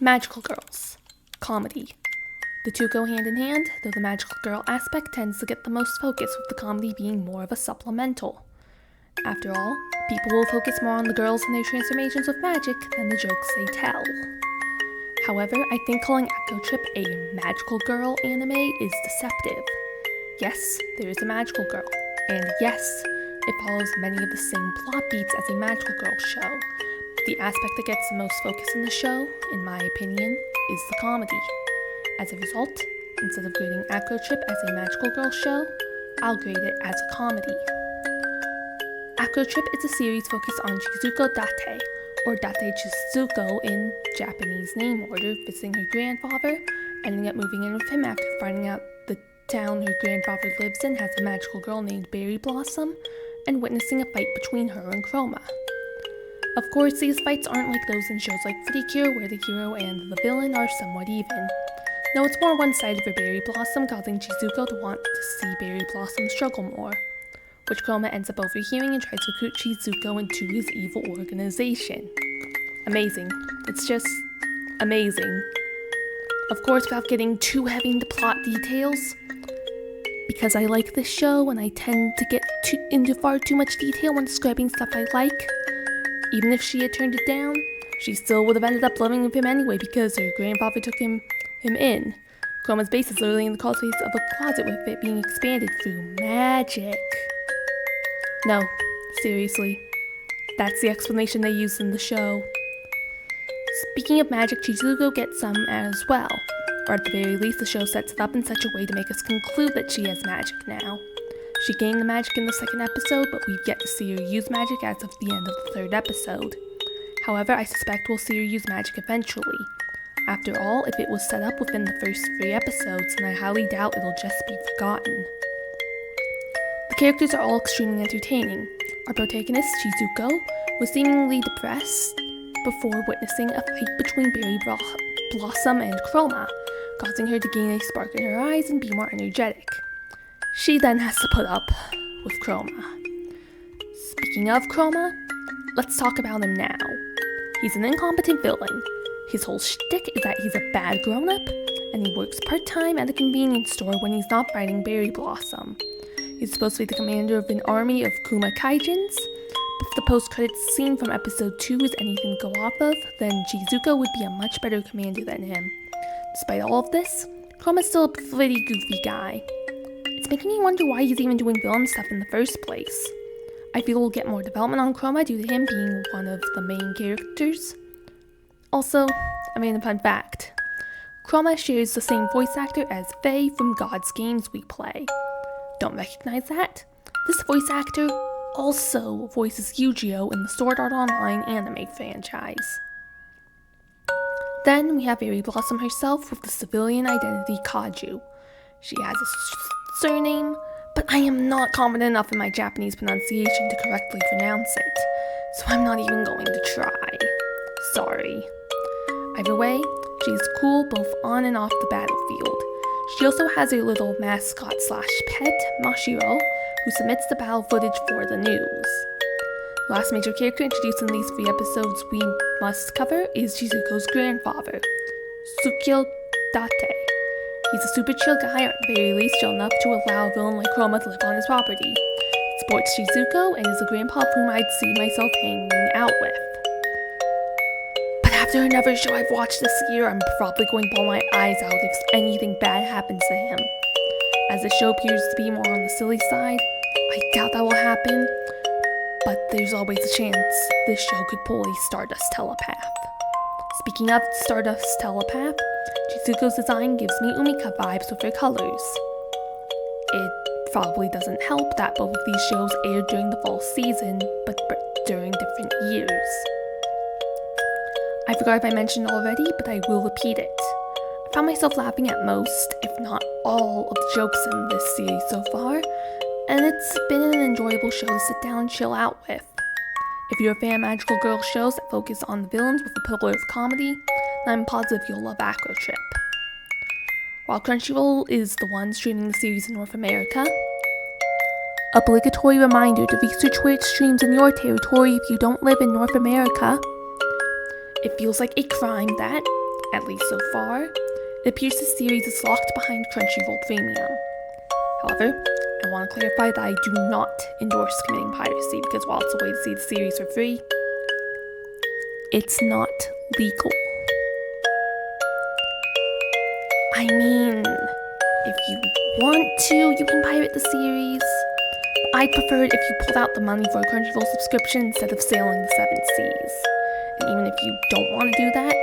Magical girls. Comedy. The two go hand in hand, though the magical girl aspect tends to get the most focus, with the comedy being more of a supplemental. After all, people will focus more on the girls and their transformations with magic than the jokes they tell. However, I think calling Acro Trip a magical girl anime is deceptive. Yes, there is a magical girl, and yes, it follows many of the same plot beats as a magical girl show. The aspect that gets the most focus in the show, in my opinion, is the comedy. As a result, instead of grading Acro Trip as a magical girl show, I'll grade it as a comedy. Acro Trip is a series focused on Chizuko Date, or Date Chizuko in Japanese name order, visiting her grandfather, ending up moving in with him after finding out the town her grandfather lives in has a magical girl named Berry Blossom, and witnessing a fight between her and Chroma. Of course, these fights aren't like those in shows like Pretty Cure, where the hero and the villain are somewhat even. No, it's more one-sided for Berry Blossom, causing Chizuko to want to see Berry Blossom struggle more, which Chroma ends up overhearing and tries to recruit Chizuko into his evil organization. Amazing. It's just amazing. Of course, without getting too heavy into plot details, because I like this show and I tend to get into far too much detail when describing stuff I like. Even if she had turned it down, she still would have ended up living with him anyway because her grandfather took him in. Chroma's base is literally in the crawl space of a closet, with it being expanded through magic. No, seriously. That's the explanation they used in the show. Speaking of magic, Chizuko gets some as well. Or at the very least, the show sets it up in such a way to make us conclude that she has magic now. She gained the magic in the second episode, but we've yet to see her use magic as of the end of the third episode. However, I suspect we'll see her use magic eventually. After all, if it was set up within the first 3 episodes, then I highly doubt it'll just be forgotten. The characters are all extremely entertaining. Our protagonist, Chizuko, was seemingly depressed before witnessing a fight between Berry Blossom and Chroma, causing her to gain a spark in her eyes and be more energetic. She then has to put up with Chroma. Speaking of Chroma, let's talk about him now. He's an incompetent villain. His whole shtick is that he's a bad grown-up, and he works part-time at a convenience store when he's not fighting Berry Blossom. He's supposed to be the commander of an army of Kuma Kaijins, but if the post-credits scene from episode 2 is anything to go off of, then Chizuko would be a much better commander than him. Despite all of this, Chroma's still a pretty goofy guy. It's making me wonder why he's even doing villain stuff in the first place. I feel we'll get more development on Chroma due to him being one of the main characters. Also, a fun fact. Chroma shares the same voice actor as Faye from God's Games we play. Don't recognize that? This voice actor also voices Yu-Gi-Oh! In the Sword Art Online anime franchise. Then we have Berry Blossom herself with the civilian identity Kaju. She has a surname, but I am not confident enough in my Japanese pronunciation to correctly pronounce it, so I'm not even going to try. Sorry. Either way, she's cool both on and off the battlefield. She also has a little mascot/pet, Mashiro, who submits the battle footage for the news. The last major character introduced in these 3 episodes we must cover is Chizuko's grandfather, Tsukio Date. He's a super chill guy, or at the very least chill enough to allow a villain like Chroma to live on his property. He supports Chizuko and is a grandpa whom I'd see myself hanging out with. But after another show I've watched this year, I'm probably going to bawl my eyes out if anything bad happens to him. As the show appears to be more on the silly side, I doubt that will happen, but there's always a chance this show could pull a Stardust telepath. Speaking of Stardust telepath, Chizuko's design gives me Umika vibes with her colors. It probably doesn't help that both of these shows aired during the fall season, but during different years. I forgot if I mentioned already, but I will repeat it. I found myself laughing at most, if not all, of the jokes in this series so far, and it's been an enjoyable show to sit down and chill out with. If you're a fan of magical girl shows that focus on the villains with a pillar of comedy, then I'm positive you'll love Acro Trip. While Crunchyroll is the one streaming the series in North America, obligatory reminder to research where it streams in your territory if you don't live in North America. It feels like a crime that, At least so far, it appears the series is locked behind Crunchyroll Premium. However, I want to clarify that I do not endorse committing piracy because while it's a way to see the series for free, it's not legal. I mean, if you want to, you can pirate the series. I'd prefer it if you pulled out the money for a Crunchyroll subscription instead of sailing the seven seas. And even if you don't want to do that,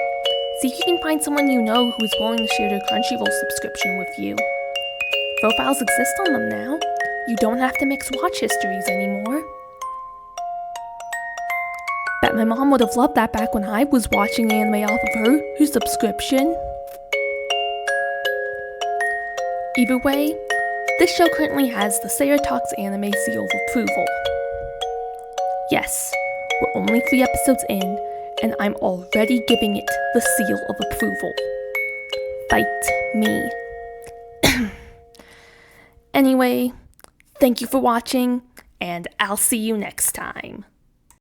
see if you can find someone you know who is willing to share their Crunchyroll subscription with you. Profiles exist on them now. You don't have to mix watch histories anymore. Bet my mom would have loved that back when I was watching anime off of her subscription. Either way, this show currently has the Sara Talks Anime seal of approval. Yes, we're only 3 episodes in, and I'm already giving it the seal of approval. Fight me. Anyway, thank you for watching, and I'll see you next time.